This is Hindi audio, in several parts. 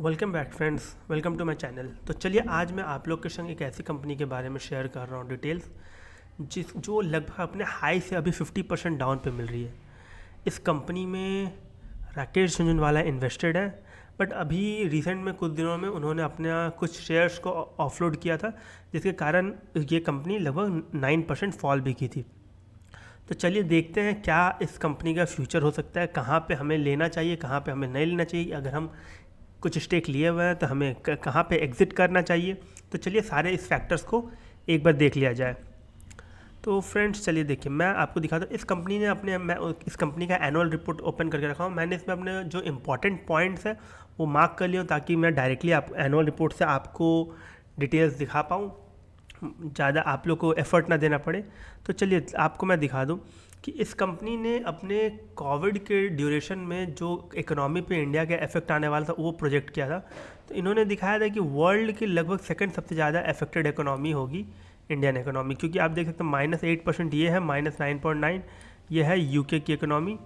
Welcome back friends, welcome to my channel. तो चलिए आज मैं आप लोग के संग एक ऐसी कंपनी के बारे में शेयर कर रहा हूँ डिटेल्स जो लगभग अपने हाई से अभी 50% डाउन पे मिल रही है। इस कंपनी में राकेश झुनझुनवाला इन्वेस्टेड है, बट अभी रिसेंट में कुछ दिनों में उन्होंने अपना कुछ शेयर्स को ऑफलोड किया था, जिसके कारण ये कंपनी लगभग 9% फॉल भी की थी। तो चलिए देखते हैं क्या इस कंपनी का फ्यूचर हो सकता है, कहाँ पे हमें लेना चाहिए, कहाँ पे हमें नहीं लेना चाहिए। अगर हम कुछ स्टेक लिए हुए हैं तो हमें कहाँ पे एग्ज़िट करना चाहिए। तो चलिए सारे इस फैक्टर्स को एक बार देख लिया जाए। तो फ्रेंड्स चलिए देखिए, मैं आपको दिखाता हूँ। मैं इस कंपनी का एनुअल रिपोर्ट ओपन करके रखा हूँ। मैंने इसमें अपने जो इंपॉर्टेंट पॉइंट्स हैं वो मार्क कर लिया, ताकि मैं डायरेक्टली आप एनुअल रिपोर्ट से आपको डिटेल्स दिखा पाऊँ, ज़्यादा आप लोग को एफर्ट ना देना पड़े। तो चलिए आपको मैं दिखा दूँ कि इस कंपनी ने अपने कोविड के ड्यूरेशन में जो इकोनॉमी पे इंडिया का इफेक्ट आने वाला था वो प्रोजेक्ट किया था। तो इन्होंने दिखाया था कि वर्ल्ड की लगभग सेकंड सबसे ज़्यादा अफेक्टेड इकोनॉमी होगी इंडियन इकोनॉमी, क्योंकि आप देख सकते हैं -8% ये है, -9.9 ये है यूके की इकोनॉमी।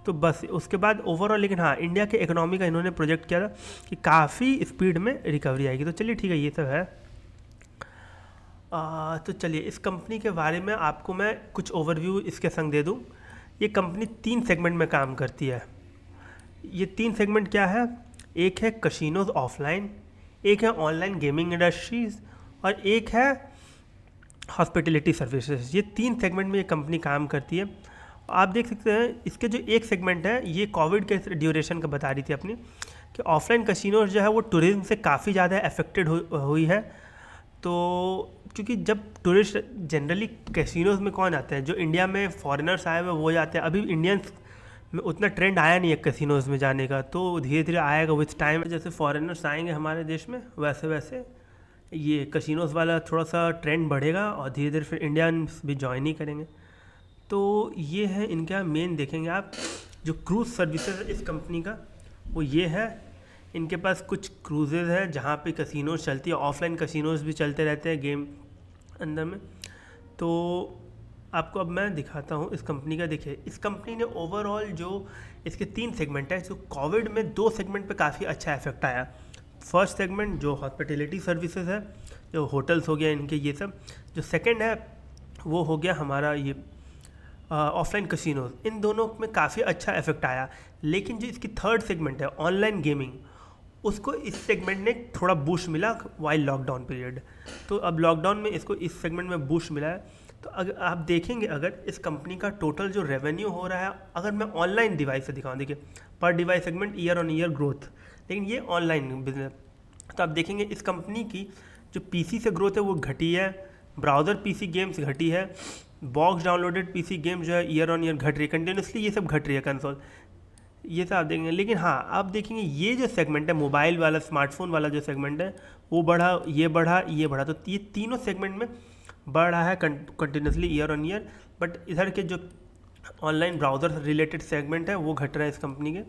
तो बस उसके बाद ओवरऑल, लेकिन हाँ, इंडिया के इकोनॉमी का इन्होंने प्रोजेक्ट किया था कि काफ़ी स्पीड में रिकवरी आएगी। तो चलिए ठीक है, ये सब है। तो चलिए इस कंपनी के बारे में आपको मैं कुछ ओवरव्यू इसके संग दे दूं। ये कंपनी 3 सेगमेंट में काम करती है। ये 3 सेगमेंट क्या है? एक है कसिनोज ऑफलाइन, एक है ऑनलाइन गेमिंग इंडस्ट्रीज़, और एक है हॉस्पिटलिटी सर्विसेज। ये 3 सेगमेंट में ये कंपनी काम करती है। आप देख सकते हैं इसके जो एक सेगमेंट है ये कोविड के ड्यूरेशन का बता रही थी अपनी, कि ऑफलाइन कसिनोज जो है वो टूरिज्म से काफ़ी ज़्यादा अफेक्टेड हुई है। तो क्योंकि जब टूरिस्ट जनरली कैसीनोज में कौन आते हैं, जो इंडिया में फॉरेनर्स आए हुए वो जाते हैं। अभी इंडियंस में उतना ट्रेंड आया नहीं है कैसीनोज में जाने का, तो धीरे धीरे आएगा विथ टाइम। जैसे फॉरेनर्स आएंगे हमारे देश में, वैसे वैसे ये कैसीनोज वाला थोड़ा सा ट्रेंड बढ़ेगा और धीरे धीरे फिर इंडियंस भी ज्वाइन ही करेंगे। तो ये है इनका मेन। देखेंगे आप जो क्रूज़ सर्विसेज इस कंपनी का वो ये है। इनके पास कुछ क्रूजेज़ है जहाँ पे कसिनोज चलती है, ऑफलाइन कसिनोज भी चलते रहते हैं गेम अंदर में। तो आपको अब मैं दिखाता हूँ इस कंपनी का। देखिए इस कंपनी ने ओवरऑल जो इसके 3 सेगमेंट है, जो कोविड में 2 सेगमेंट पे काफ़ी अच्छा इफेक्ट आया। फर्स्ट सेगमेंट जो हॉस्पिटलिटी सर्विसेज है, जो होटल्स हो गया इनके ये सब। जो सेकेंड है वो हो गया हमारा ये ऑफलाइन कसिनोज। इन दोनों में काफ़ी अच्छा इफेक्ट आया। लेकिन जो इसकी थर्ड सेगमेंट है ऑनलाइन गेमिंग, उसको इस सेगमेंट ने थोड़ा बूस्ट मिला वाइल लॉकडाउन पीरियड। तो अब लॉकडाउन में इसको इस सेगमेंट में बूस्ट मिला है। तो अगर आप देखेंगे, अगर इस कंपनी का टोटल जो रेवेन्यू हो रहा है, अगर मैं ऑनलाइन डिवाइस से दिखाऊँ, देखिए पर device segment year on year growth, लेकिन ये ऑनलाइन बिजनेस। तो आप देखेंगे इस कंपनी की जो पीसी से ग्रोथ है वो घटी है, ब्राउज़र पीसी गेम्स घटी है, बॉक्स डाउनलोडेड पीसी गेम्स जो है ईयर ऑन ईयर घट रही है कंटिन्यूसली, ये सब घट रही है कंसोल, ये सब आप देखेंगे। लेकिन हाँ, आप देखेंगे ये जो सेगमेंट है मोबाइल वाला, स्मार्टफोन वाला जो सेगमेंट है वो बढ़ा, ये बढ़ा, ये बढ़ा। तो ये तीनों सेगमेंट में बढ़ रहा है continuously year on year. But इधर के जो ऑनलाइन ब्राउज़र रिलेटेड सेगमेंट है वो घट रहा है इस कंपनी के।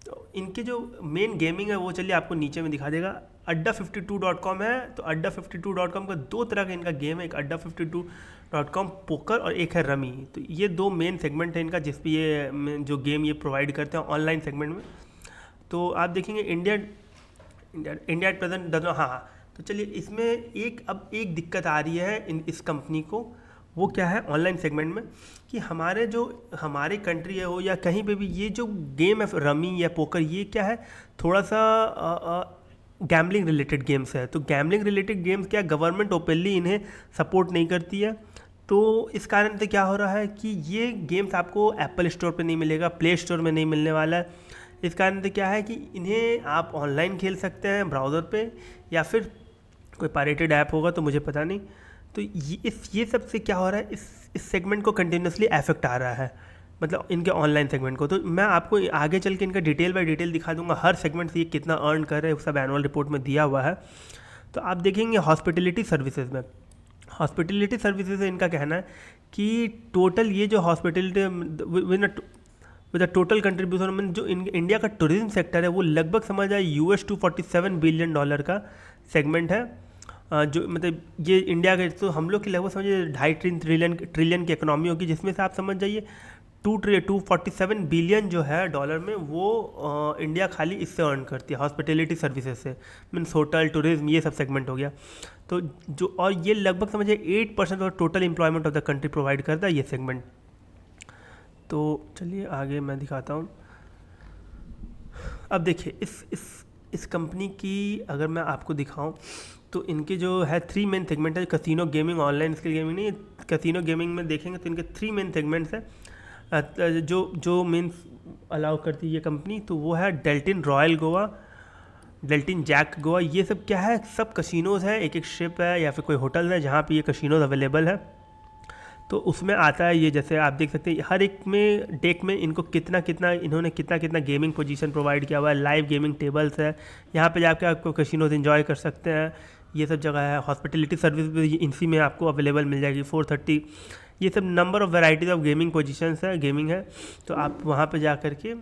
तो इनके जो मेन गेमिंग है वो चलिए आपको नीचे में दिखा देगा। Adda52.com है। तो Adda52.com का 2 तरह का इनका गेम है, एक Adda52.com पोकर और एक है रमी। तो ये 2 मेन सेगमेंट है इनका, जिस पे ये जो गेम ये प्रोवाइड करते हैं ऑनलाइन सेगमेंट में। तो आप देखेंगे इंडिया एट प्रेजेंट हाँ। तो चलिए इसमें अब एक दिक्कत आ रही है इस कंपनी को। वो क्या है ऑनलाइन सेगमेंट में, कि हमारे कंट्री है हो या कहीं पे भी, ये जो गेम है रमी या पोकर, ये क्या है, थोड़ा सा गैम्बलिंग रिलेटेड गेम्स है। तो गैम्बलिंग रिलेटेड गेम्स क्या, गवर्नमेंट ओपनली इन्हें सपोर्ट नहीं करती है। तो इस कारण से क्या हो रहा है कि ये गेम्स आपको एप्पल स्टोर पे नहीं मिलेगा, प्ले स्टोर में नहीं मिलने वाला है। इस कारण से क्या है कि इन्हें आप ऑनलाइन खेल सकते हैं ब्राउज़र पे, या फिर कोई पायरेटेड ऐप होगा तो मुझे पता नहीं। तो ये सब से क्या हो रहा है, इस सेगमेंट को कंटिन्यूसली इफेक्ट आ रहा है, मतलब इनके ऑनलाइन सेगमेंट को। तो मैं आपको आगे चल के इनका डिटेल बाय डिटेल दिखा दूंगा, हर सेगमेंट से ये कितना अर्न कर रहे हैं सब एनुअल रिपोर्ट में दिया हुआ है। तो आप देखेंगे हॉस्पिटलिटी सर्विसेज में, हॉस्पिटलिटी सर्विसेज से इनका कहना है कि टोटल ये जो हॉस्पिटलिटी विद टोटल कंट्रीब्यूशन में जो इंडिया का टूरिज्म सेक्टर है वो लगभग समझ जाए $247 बिलियन का सेगमेंट है। जो मतलब ये इंडिया के, तो हम लोग की लगभग समझिए 2.5 ट्रिलियन की इकोनॉमी होगी, जिसमें से आप समझ जाइए $247 बिलियन जो है डॉलर में, वो इंडिया खाली इससे अर्न करती है, हॉस्पिटैलिटी सर्विसेज से, मीन्स होटल, टूरिज्म, ये सब सेगमेंट हो गया। तो जो, और ये लगभग समझिए 8% of total employment of the country provide करता है ये सेगमेंट। तो चलिए आगे मैं दिखाता हूँ। अब देखिए इस कंपनी की अगर मैं आपको दिखाऊं तो इनके जो है 3 मेन सेगमेंट है, casino gaming, online skill gaming नहीं, कसिनो गेमिंग में देखेंगे तो इनके 3 मेन सेगमेंट्स हैं जो मीन्स अलाउ करती है ये कंपनी। तो वो है डेल्टिन रॉयल गोवा, डेल्टिन जैक गोवा, ये सब क्या है, सब कसिनोज़ हैं, एक एक शिप है या फिर कोई होटल है जहाँ पे ये कसिनोज़ अवेलेबल है। तो उसमें आता है ये, जैसे आप देख सकते हैं हर एक में डेक में इनको इन्होंने कितना गेमिंग पोजीशन प्रोवाइड किया हुआ है, लाइव गेमिंग टेबल्स है, यहाँ पे जाके आपको कसिनोज एंजॉय कर सकते हैं, ये सब जगह है। हॉस्पिटलिटी सर्विस भी इसी में आपको अवेलेबल मिल जाएगी, 430, ये सब number of varieties of gaming positions है, गेमिंग है, तो आप वहाँ पे जा कर के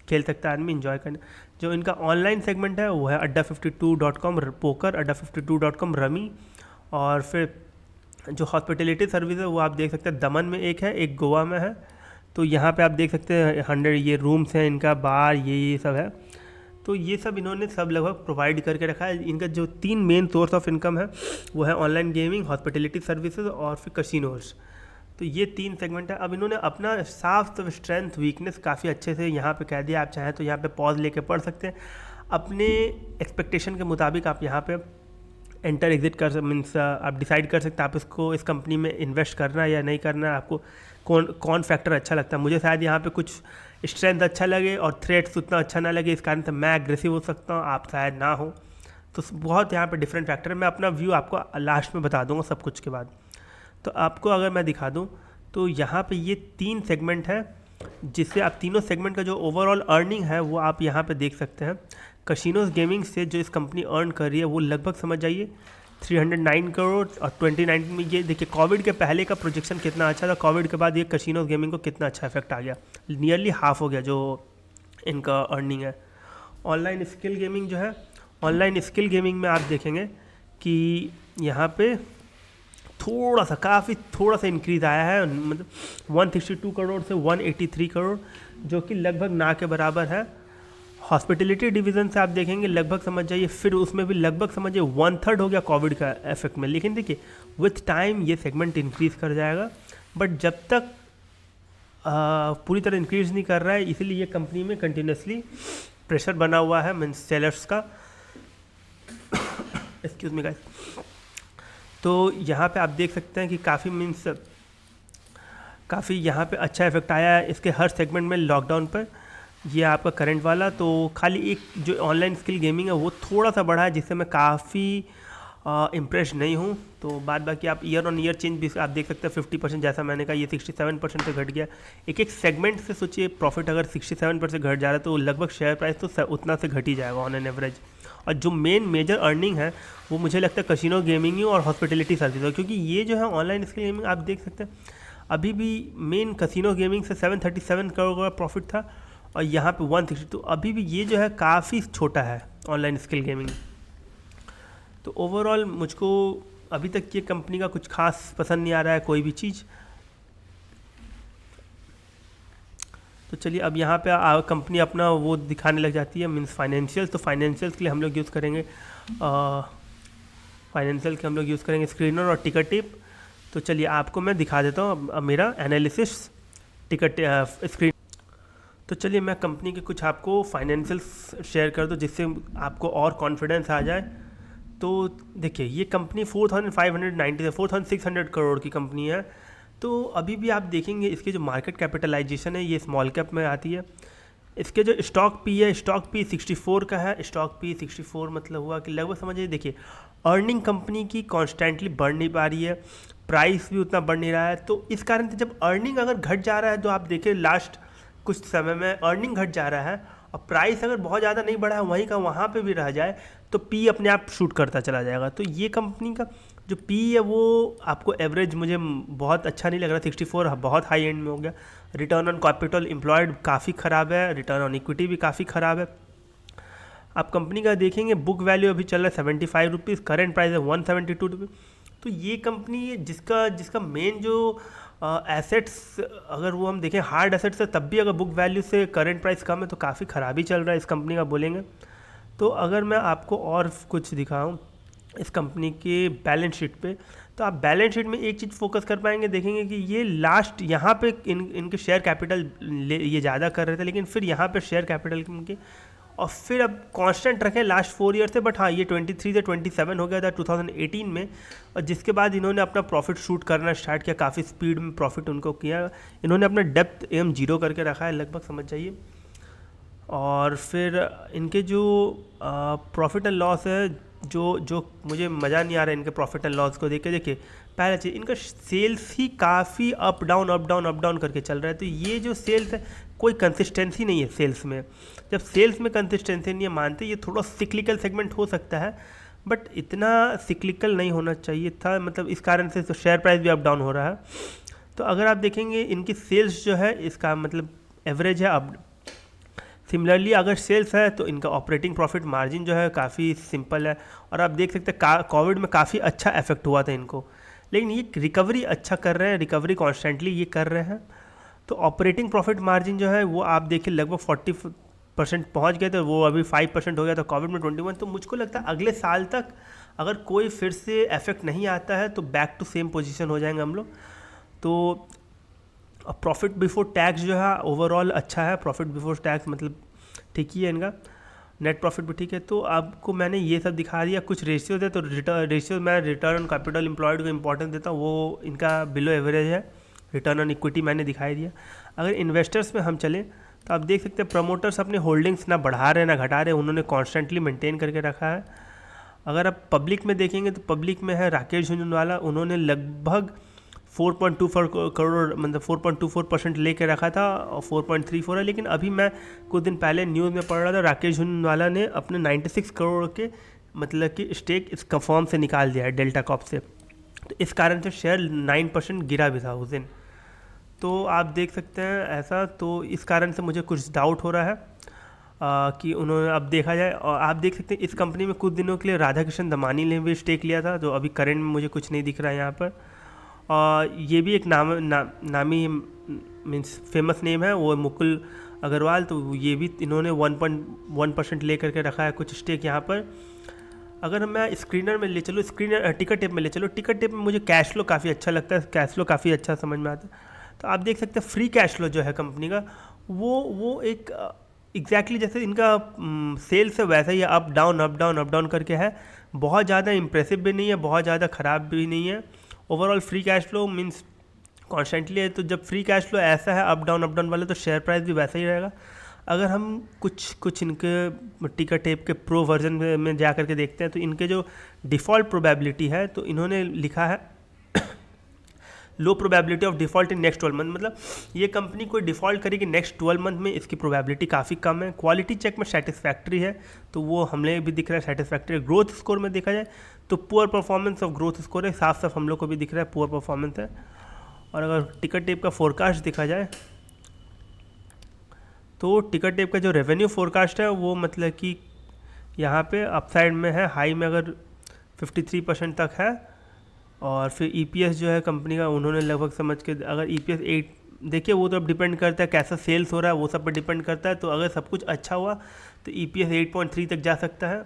खेल सकता है आदमी, इन्जॉय करने। जो इनका ऑनलाइन सेगमेंट है वो है adda52.com पोकर, adda52.com रमी, और फिर जो हॉस्पिटलिटी सर्विस है वो आप देख सकते हैं दमन में एक है, एक गोवा में है। तो यहाँ पे आप देख सकते हैं 100 ये रूम्स हैं इनका, बार ये सब है। तो ये सब इन्होंने सब लगभग प्रोवाइड करके रखा है। इनका जो 3 मेन सोर्स ऑफ इनकम है वो है ऑनलाइन गेमिंग, हॉस्पिटलिटी सर्विसेज और फिर कसिनोज। तो ये 3 सेगमेंट है। अब इन्होंने अपना साफ तो स्ट्रेंथ वीकनेस काफ़ी अच्छे से यहाँ पे कह दिया, आप चाहें तो यहाँ पे पॉज लेके पढ़ सकते हैं, अपने एक्सपेक्टेशन के मुताबिक आप यहाँ पे एंटर एग्जिट कर, मीन्स आप डिसाइड कर सकते हैं आप इसको, इस कंपनी में इन्वेस्ट करना है या नहीं करना है, आपको कौन फैक्टर अच्छा लगता है। मुझे शायद यहाँ पे कुछ स्ट्रेंथ अच्छा लगे और थ्रेट्स उतना अच्छा ना लगे, इस कारण से मैं एग्रेसिव हो सकता हूँ, आप शायद ना हो। तो बहुत यहाँ पे डिफरेंट फैक्टर है, मैं अपना व्यू आपको लास्ट में बता दूँगा सब कुछ के बाद। तो आपको अगर मैं दिखा दूँ तो यहाँ पे ये 3 सेगमेंट है, जिससे आप तीनों सेगमेंट का जो ओवरऑल अर्निंग है वो आप यहाँ पे देख सकते हैं। कसिनोज गेमिंग से जो इस कंपनी अर्न कर रही है वो लगभग समझ जाइए 309 करोड़, और 2019 में ये देखिए कोविड के पहले का प्रोजेक्शन कितना अच्छा था, कोविड के बाद ये कसिनोज गेमिंग को कितना अच्छा इफेक्ट आ गया, नियरली हाफ हो गया जो इनका अर्निंग है। ऑनलाइन स्किल गेमिंग जो है, ऑनलाइन स्किल गेमिंग में आप देखेंगे कि यहाँ पे थोड़ा सा इंक्रीज़ आया है, मतलब 162 करोड़ से 183 करोड़, जो कि लगभग ना के बराबर है। हॉस्पिटलिटी डिवीज़न से आप देखेंगे लगभग समझ जाइए, फिर उसमें भी लगभग समझिए 1/3 हो गया कोविड का इफेक्ट में। लेकिन देखिए विथ टाइम ये सेगमेंट इंक्रीज़ कर जाएगा, बट जब तक पूरी तरह इंक्रीज़ नहीं कर रहा है, इसीलिए ये कंपनी में कंटिन्यूसली प्रेशर बना हुआ है मीन्स सेलर्स का। Excuse me guys. तो यहाँ पे आप देख सकते हैं कि काफ़ी यहाँ पे अच्छा इफेक्ट आया है इसके हर सेगमेंट में लॉकडाउन पर। ये आपका करंट वाला, तो खाली एक जो ऑनलाइन स्किल गेमिंग है वो थोड़ा सा बढ़ा है, जिससे मैं काफ़ी इम्प्रेस नहीं हूँ। तो बाद बाकी आप ईयर ऑन ईयर चेंज भी आप देख सकते हैं 50%, जैसा मैंने कहा ये 67% से घट गया। एक सेगमेंट से सोचिए प्रॉफिट अगर 67% घट जा रहा है तो लगभग शेयर प्राइस तो उतना से घट ही जाएगा ऑन एन एवरेज। और जो मेजर अर्निंग है वो मुझे लगता है कसिनो गेमिंग ही और हॉस्पिटलिटी सर्विस है, क्योंकि ये जो है ऑनलाइन स्किल गेमिंग आप देख सकते हैं अभी भी मेन कसिनो गेमिंग से 737 करोड़ का प्रॉफिट था और यहाँ पे 160, तो अभी भी ये जो है काफ़ी छोटा है ऑनलाइन स्किल गेमिंग। तो ओवरऑल मुझको अभी तक ये कंपनी का कुछ खास पसंद नहीं आ रहा है कोई भी चीज़। तो चलिए अब यहाँ पे कंपनी अपना वो दिखाने लग जाती है मीन्स फाइनेंशियल्स। तो फाइनेंशियल्स के लिए हम लोग यूज़ करेंगे स्क्रीनर और टिकट टिप। तो चलिए आपको मैं दिखा देता हूँ अब मेरा एनालिसिस टिकट स्क्रीन। तो चलिए मैं कंपनी के कुछ आपको फाइनेंशियल्स शेयर कर दूँ जिससे आपको और कॉन्फिडेंस आ जाए। तो देखिए ये कंपनी 4,600 करोड़ की कंपनी है। तो अभी भी आप देखेंगे इसकी जो मार्केट कैपिटलाइजेशन है ये स्मॉल कैप में आती है। इसके जो स्टॉक पी 64 का है। स्टॉक पी 64 मतलब हुआ कि लगभग समझिए देखिए अर्निंग कंपनी की कॉन्स्टेंटली बढ़ नहीं पा रही है, प्राइस भी उतना बढ़ नहीं रहा है। तो इस कारण से जब अर्निंग अगर घट जा रहा है, तो आप देखें लास्ट कुछ समय में अर्निंग घट जा रहा है और प्राइस अगर बहुत ज़्यादा नहीं बढ़ा है वहीं का वहाँ पे भी रह जाए तो पी अपने आप शूट करता चला जाएगा। तो ये कंपनी का जो पी है वो आपको एवरेज मुझे बहुत अच्छा नहीं लग रहा, 64 बहुत हाई एंड में हो गया। रिटर्न ऑन कैपिटल एम्प्लॉयड काफ़ी ख़राब है, रिटर्न ऑन इक्विटी भी काफ़ी ख़राब है। आप कंपनी का देखेंगे बुक वैल्यू अभी चल रहा है 75 रुपीज़, करेंट प्राइस है 172 रुपीज़। तो ये कंपनी जिसका मेन जो एसेट्स अगर वो हम देखें हार्ड एसेट्स से, तब भी अगर बुक वैल्यू से करंट प्राइस कम है तो काफ़ी ख़राबी चल रहा है इस कंपनी का बोलेंगे। तो अगर मैं आपको और कुछ दिखाऊं इस कंपनी के बैलेंस शीट पे, तो आप बैलेंस शीट में एक चीज़ फोकस कर पाएंगे, देखेंगे कि ये लास्ट यहाँ पे इनके शेयर कैपिटल ये ज़्यादा कर रहे थे, लेकिन फिर यहाँ पे शेयर कैपिटल इनके और फिर अब कांस्टेंट रखे लास्ट 4 ईयर से। बट हाँ, ये 23 से 27 हो गया था 2018 में, और जिसके बाद इन्होंने अपना प्रॉफिट शूट करना स्टार्ट किया, काफ़ी स्पीड में प्रॉफिट उनको किया। इन्होंने अपना डेप्थ एम 0 करके रखा है लगभग, समझ जाइए। और फिर इनके जो प्रॉफिट एंड लॉस है, जो मुझे मज़ा नहीं आ रहा है इनके प्रॉफिट एंड लॉस को देख के। देखिए पहला चीज़, इनका सेल्स ही काफ़ी अप डाउन करके चल रहा है। तो ये जो सेल्स है, कोई कंसिस्टेंसी नहीं है सेल्स में। जब सेल्स में कंसिस्टेंसी नहीं है, मानते ये थोड़ा सिक्लिकल सेगमेंट हो सकता है, बट इतना सिक्लिकल नहीं होना चाहिए था, मतलब इस कारण से तो शेयर प्राइस भी अप डाउन हो रहा है। तो अगर आप देखेंगे इनकी सेल्स जो है, इसका मतलब एवरेज है अप। सिमिलरली अगर सेल्स है तो इनका ऑपरेटिंग प्रॉफिट मार्जिन जो है काफ़ी सिंपल है, और आप देख सकते हैं कोविड में काफ़ी अच्छा इफेक्ट हुआ था इनको, लेकिन ये रिकवरी अच्छा कर रहे हैं, रिकवरी कॉन्स्टेंटली ये कर रहे हैं। तो ऑपरेटिंग प्रॉफिट मार्जिन जो है वो आप देखिए लगभग 40% पहुंच गए थे, वो अभी 5% हो गया था कोविड में 21। तो मुझको लगता है अगले साल तक अगर कोई फिर से इफेक्ट नहीं आता है तो बैक टू सेम पोजीशन हो जाएंगे हम लोग। तो प्रॉफिट बिफोर टैक्स जो है ओवरऑल अच्छा है, प्रॉफिट बिफोर टैक्स मतलब ठीक ही है इनका, नेट प्रॉफिट भी ठीक है। तो आपको मैंने ये सब दिखा दिया, कुछ रेशियोज है। तो रेशियोज मैं रिटर्न ऑन कैपिटल एम्प्लॉयड को इंपॉर्टेंस देता हूँ, वो इनका बिलो एवरेज है। रिटर्न ऑन इक्विटी मैंने दिखाई दिया। अगर इन्वेस्टर्स में हम चलें तो आप देख सकते हैं प्रमोटर्स अपने होल्डिंग्स ना बढ़ा रहे ना घटा रहे, उन्होंने कॉन्स्टेंटली मेंटेन करके रखा है। अगर आप पब्लिक में देखेंगे तो पब्लिक में है राकेश झुंझुनवाला, उन्होंने लगभग 4.24 करोड़ मतलब 4.24% लेके रखा था और 4.34 है। लेकिन अभी मैं कुछ दिन पहले न्यूज़ में पढ़ रहा था, राकेश झुंझुनवाला ने अपने 96 करोड़ के मतलब कि स्टेक इस फर्म से निकाल दिया है, डेल्टा कॉर्प से। तो इस कारण से शेयर 9% गिरा भी था उस दिन। तो आप देख सकते हैं ऐसा, तो इस कारण से मुझे कुछ डाउट हो रहा है कि उन्होंने, अब देखा जाए। और आप देख सकते हैं इस कंपनी में कुछ दिनों के लिए राधा कृष्ण दमानी ने भी स्टेक लिया था, जो अभी करंट में मुझे कुछ नहीं दिख रहा है यहाँ पर। और ये भी एक नामी मीन्स फेमस नेम है, वो मुकुल अग्रवाल। तो ये भी इन्होंने 1.1% ले करके रखा है कुछ स्टेक यहाँ पर। अगर मैं स्क्रीनर में ले चलूँ, स्क्रीनर टिकर टेप में ले चलो, टिकर टेप में मुझे कैश फ्लो काफ़ी अच्छा लगता है, कैश फ्लो काफ़ी अच्छा समझ में आता है। तो आप देख सकते हैं फ्री कैश फ्लो जो है कंपनी का, वो एक एग्जैक्टली जैसे इनका सेल्स है वैसा ही अप डाउन करके है। बहुत ज़्यादा इंप्रेसिव भी नहीं है, बहुत ज़्यादा ख़राब भी नहीं है। Overall free cash flow means constantly है। तो जब फ्री कैश फ्लो ऐसा है अप डाउन वाला, तो शेयर प्राइस भी वैसा ही रहेगा। अगर हम कुछ इनके टिकर टेप के प्रो वर्जन में जा करके देखते हैं, तो इनके जो डिफ़ॉल्ट प्रोबेबिलिटी है, तो इन्होंने लिखा है लो probability of default in next 12 month. मतलब ये कंपनी कोई डिफ़ॉल्ट करेगी नेक्स्ट 12 मंथ में, इसकी प्रोबेबिलिटी काफ़ी कम है। क्वालिटी चेक में सेटिस्फैक्ट्री है, तो वो हमें भी दिख रहा है सेटिस्फैक्ट्री। ग्रोथ स्कोर में देखा जाए तो poor performance of growth score है, साफ साफ हम लोग को भी दिख रहा है पुअर परफॉर्मेंस है। और अगर टिकर टेप का फोरकास्ट देखा जाए, तो टिकर टेप का जो रेवेन्यू फोरकास्ट है वो मतलब कि यहाँ पे अपसाइड में है, हाई में अगर 53% तक है। और फिर EPS जो है कंपनी का, उन्होंने लगभग समझ के, अगर EPS 8 देखिए, वो तो अब डिपेंड करता है कैसा सेल्स हो रहा है, वो सब पर डिपेंड करता है। तो अगर सब कुछ अच्छा हुआ तो EPS 8.3 तक जा सकता है।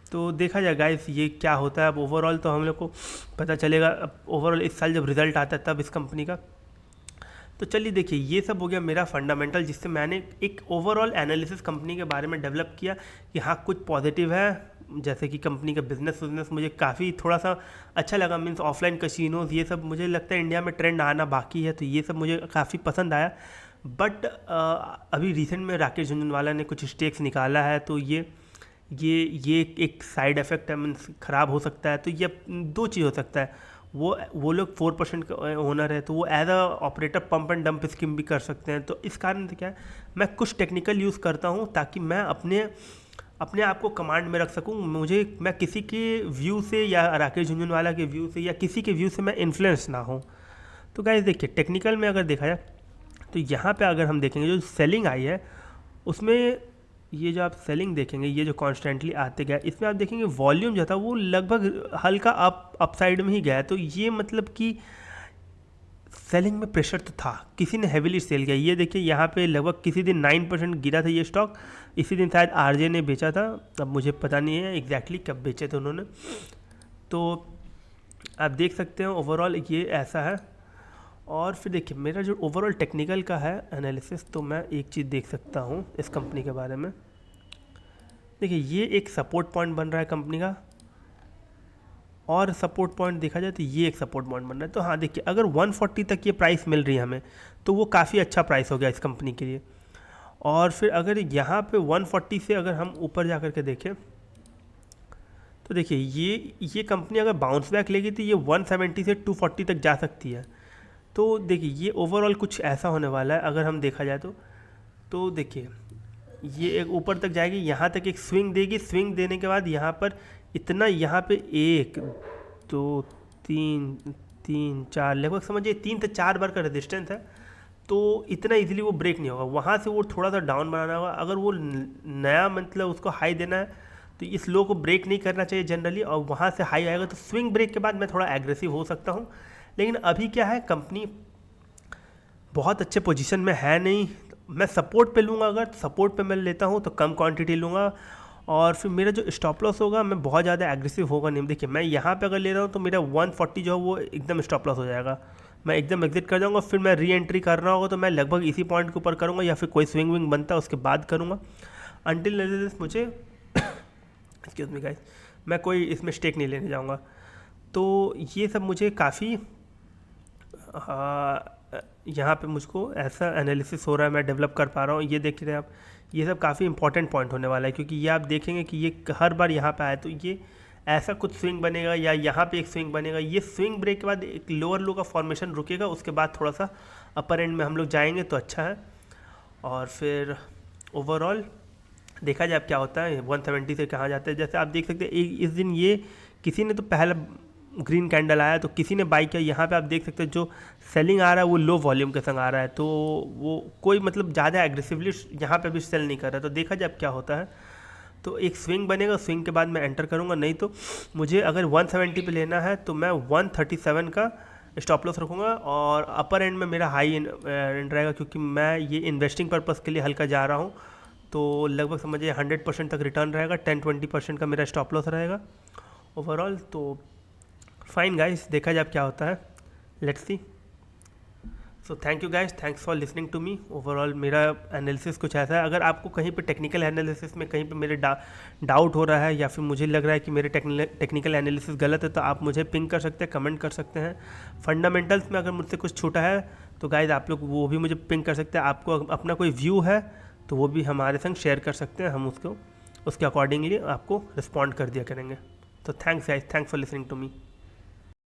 तो देखा जाए गाइस ये क्या होता है। अब ओवरऑल तो हम लोग को पता चलेगा अब ओवरऑल इस साल जब रिजल्ट आता है तब इस कंपनी का। तो चलिए देखिए, ये सब हो गया मेरा फंडामेंटल, जिससे मैंने एक ओवरऑल एनालिसिस कंपनी के बारे में डेवलप किया कि हाँ कुछ पॉजिटिव है, जैसे कि कंपनी का बिजनेस मुझे काफ़ी थोड़ा सा अच्छा लगा। मीन्स ऑफलाइन कसिनोज ये सब मुझे लगता है इंडिया में ट्रेंड आना बाकी है, तो ये सब मुझे काफ़ी पसंद आया। बट अभी रिसेंट में राकेश झुंझुनवाला ने कुछ स्टेक्स निकाला है, तो ये एक साइड इफ़ेक्ट है, मीन्स ख़राब हो सकता है। तो ये दो चीज़ हो सकता है, वो लोग 4% का ओनर है, तो वो as a operator pump and dump scheme भी कर सकते हैं। तो इस कारण से क्या है, मैं कुछ टेक्निकल यूज़ करता हूँ ताकि मैं अपने आप को कमांड में रख सकूँ। मैं किसी के व्यू से या राकेश झुंझुनवाला के व्यू से या किसी के व्यू से मैं इन्फ्लुएंस ना हूँ। तो गाइस देखिए, टेक्निकल में अगर देखा जाए तो यहाँ पे अगर हम देखेंगे जो सेलिंग आई है उसमें ये जो आप सेलिंग देखेंगे, ये जो कॉन्स्टेंटली आते गया, इसमें आप देखेंगे वॉल्यूम जो था वो लगभग हल्का अप साइड में ही गया है। तो ये मतलब कि सेलिंग में प्रेशर तो था, किसी ने हैवीली सेल किया। ये देखिए यहाँ पे लगभग किसी दिन 9% गिरा था ये स्टॉक, इसी दिन शायद आरजे ने बेचा था, अब मुझे पता नहीं है एग्जैक्टली कब बेचे थे उन्होंने। तो आप देख सकते हैं ओवरऑल ये ऐसा है। और फिर देखिए मेरा जो ओवरऑल टेक्निकल का है एनालिसिस, तो मैं एक चीज़ देख सकता हूँ इस कंपनी के बारे में। देखिए ये एक सपोर्ट पॉइंट बन रहा है कंपनी का, और सपोर्ट पॉइंट देखा जाए तो ये एक सपोर्ट पॉइंट बन रहा है। तो हाँ देखिए अगर 140 तक ये प्राइस मिल रही है हमें, तो वो काफ़ी अच्छा प्राइस हो गया इस कंपनी के लिए। और फिर अगर यहाँ पे 140 से अगर हम ऊपर जा कर के देखें, तो देखिए ये कंपनी अगर बाउंस बैक लेगी तो ये 170 से 240 तक जा सकती है। तो देखिए ये ओवरऑल कुछ ऐसा होने वाला है अगर हम देखा जाए तो देखिए ये एक ऊपर तक जाएगी, यहाँ तक एक स्विंग देगी, स्विंग देने के बाद यहाँ पर इतना, यहाँ पे 1 2 3 4 लगभग समझिए 3 से 4 बार का रेजिस्टेंस है। तो इतना इजीली वो ब्रेक नहीं होगा, वहाँ से वो थोड़ा सा डाउन बनाना होगा। अगर वो नया मतलब उसको हाई देना है तो इस लो को ब्रेक नहीं करना चाहिए जनरली, और वहाँ से हाई आएगा तो स्विंग ब्रेक के बाद मैं थोड़ा एग्रेसिव हो सकता हूँ। लेकिन अभी क्या है, कंपनी बहुत अच्छे पोजीशन में है नहीं, मैं सपोर्ट पे लूँगा। अगर सपोर्ट पे मैं लेता हूँ तो कम क्वांटिटी लूँगा, और फिर मेरा जो स्टॉप लॉस होगा मैं बहुत ज़्यादा एग्रेसिव होगा नहीं। देखिए मैं यहाँ पे अगर ले रहा हूँ तो मेरा 140 जो है वो एकदम स्टॉप लॉस हो जाएगा, मैं एकदम एग्जिट कर जाऊँगा। फिर मैं री एंट्री करना होगा तो मैं लगभग इसी पॉइंट के ऊपर करूँगा, या फिर कोई स्विंग विंग बनता है उसके बाद करूँगा। अनटिल मुझे एक्सक्यूज मी गाइस, मैं कोई इसमें स्टेक नहीं लेने जाऊँगा। तो ये सब मुझे काफ़ी यहाँ पे मुझको ऐसा एनालिसिस हो रहा है, मैं डेवलप कर पा रहा हूँ। ये देख रहे हैं आप, ये सब काफ़ी इंपॉर्टेंट पॉइंट होने वाला है, क्योंकि ये आप देखेंगे कि ये हर बार यहाँ पे आए तो ये ऐसा कुछ स्विंग बनेगा, या यहाँ पे एक स्विंग बनेगा। ये स्विंग ब्रेक के बाद एक लोअर लो का फॉर्मेशन रुकेगा, उसके बाद थोड़ा सा अपर एंड में हम लोग जाएंगे तो अच्छा है। और फिर ओवरऑल देखा जाए अब क्या होता है, 170 से कहाँ जाता है। जैसे आप देख सकते हैं इस दिन ये किसी ने तो पहला ग्रीन कैंडल आया तो किसी ने बाई किया। यहाँ पे आप देख सकते हैं जो सेलिंग आ रहा है वो लो वॉल्यूम के संग आ रहा है, तो वो कोई मतलब ज़्यादा एग्रेसिवली यहाँ पे भी सेल नहीं कर रहा है। तो देखा जाए अब क्या होता है। तो एक स्विंग बनेगा, स्विंग के बाद मैं एंटर करूँगा, नहीं तो मुझे अगर 170 पे लेना है तो मैं 137 का स्टॉप लॉस रखूँगा, और अपर एंड में मेरा हाई एंड रहेगा, क्योंकि मैं ये इन्वेस्टिंग पर्पज़ के लिए हल्का जा रहा हूँ। तो लगभग समझिए 100% तक रिटर्न रहेगा, 10-20% का मेरा स्टॉप लॉस रहेगा ओवरऑल। तो फाइन गाइस, देखा जाए क्या होता है, let's see. So thank you guys, thanks for listening to me. Overall मेरा एनालिसिस कुछ ऐसा है। अगर आपको कहीं पे टेक्निकल एनालिसिस में कहीं पे मेरे डाउट हो रहा है, या फिर मुझे लग रहा है कि मेरे टेक्निकल एनालिसिस गलत है, तो आप मुझे पिंग कर सकते हैं, कमेंट कर सकते हैं। फंडामेंटल्स में अगर मुझसे कुछ छूटा है तो गाइस आप लोग वो भी मुझे पिंग कर सकते हैं। आपको अपना कोई व्यू है तो वो भी हमारे संग शेयर कर सकते हैं, हम उसके अकॉर्डिंगली आपको रिस्पॉन्ड कर दिया करेंगे। तो thanks guys, thanks for listening to me.